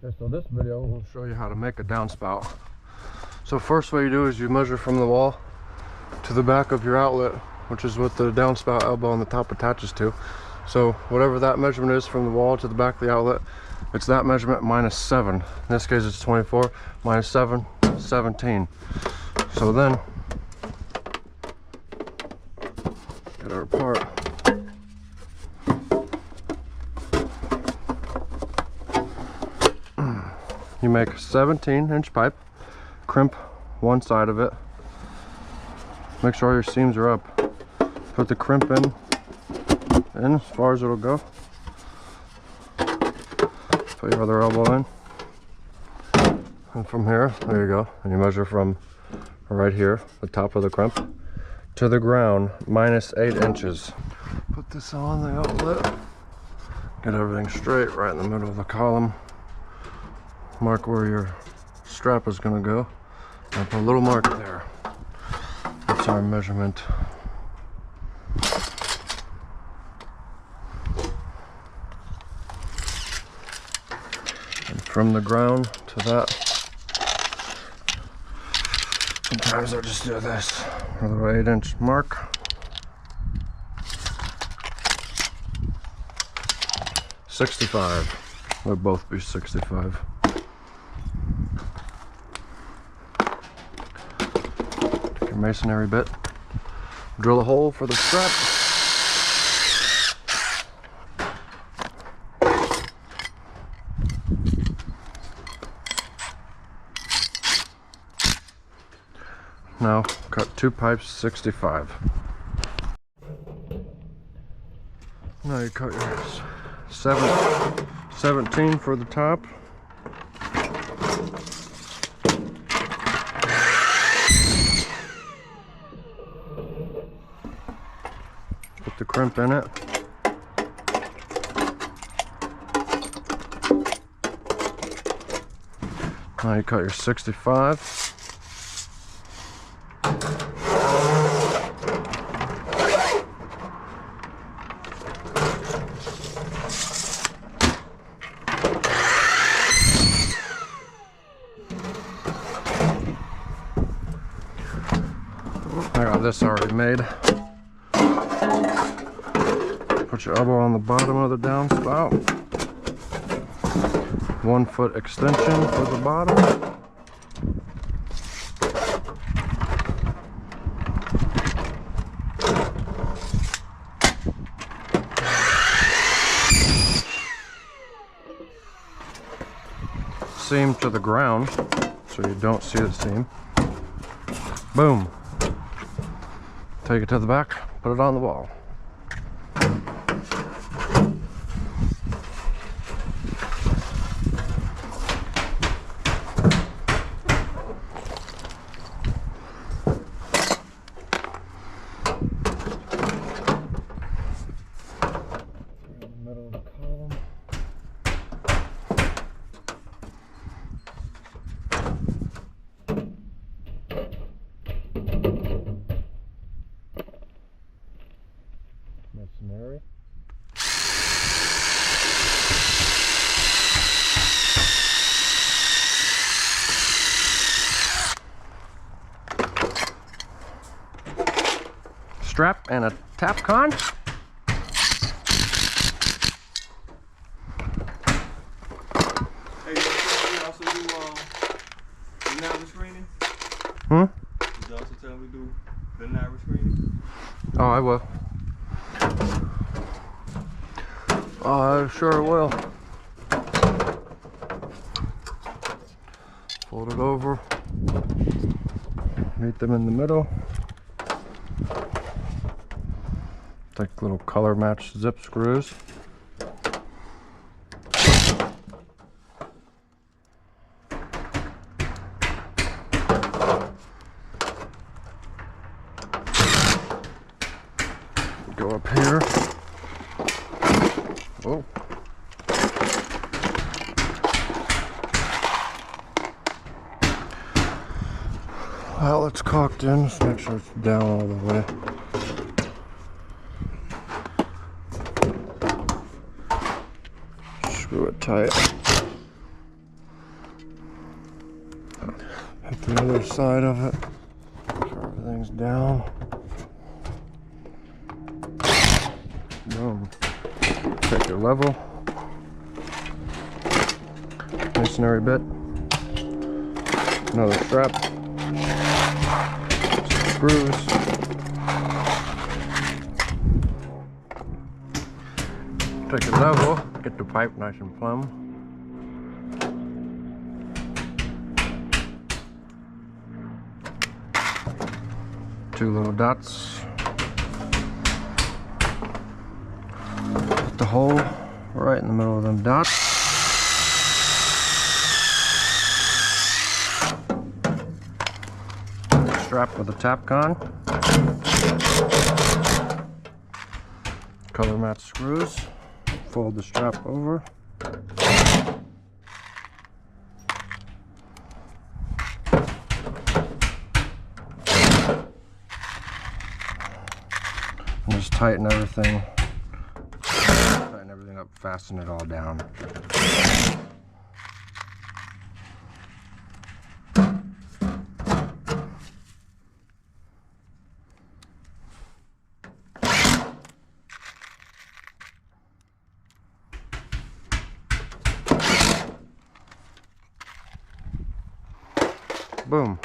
Okay, so this video will show you how to make a downspout. So first what you do is you measure from the wall to the back of your outlet, which is what the downspout elbow on the top attaches to. So whatever that measurement is from the wall to the back of the outlet, it's that measurement minus 7. In this case it's 24, minus 7, 17. So then, get our part. You make a 17-inch pipe, crimp one side of it, make sure all your seams are up, put the crimp in as far as it'll go, put your other elbow in, and from here, there you go, and you measure from right here, the top of the crimp, to the ground, minus 8 inches. Put this on the outlet, get everything straight right in the middle of the column. Mark where your strap is going to go, and put a little mark there. That's our measurement. And from the ground to that, sometimes I just do this, a little 8-inch mark. .65. They'll both be 65. Masonry bit, drill a hole for the strap, now cut 2 pipes 65. Now you cut your 17 for the top. Put the crimp in it. Now you cut your 65. I got this already made. Put your elbow on the bottom of the downspout. 1 foot extension for the bottom. Seam to the ground so you don't see the seam. Boom. Take it to the back, put it on the wall. Masonry. Strap and a tap con. Hey, you also do vanilla screening? Hmm? You also tell me to do vanilla screening? Oh, I will. I sure will. Fold it over. Meet them in the middle. Take little color match zip screws. Go up here. Oh. Well, it's cocked in. Just make sure it's down all the way. Screw it tight. Hit the other side of it. Make sure everything's down. Boom. Check your level. Masonry bit. Another strap. Some screws. Take your level. Get the pipe nice and plumb. Two little dots. Put the hole right in the middle of them dots. Strap with a tap gun. Color match screws. Fold the strap over. And just tighten everything. Tighten everything up, fasten it all down. Boom.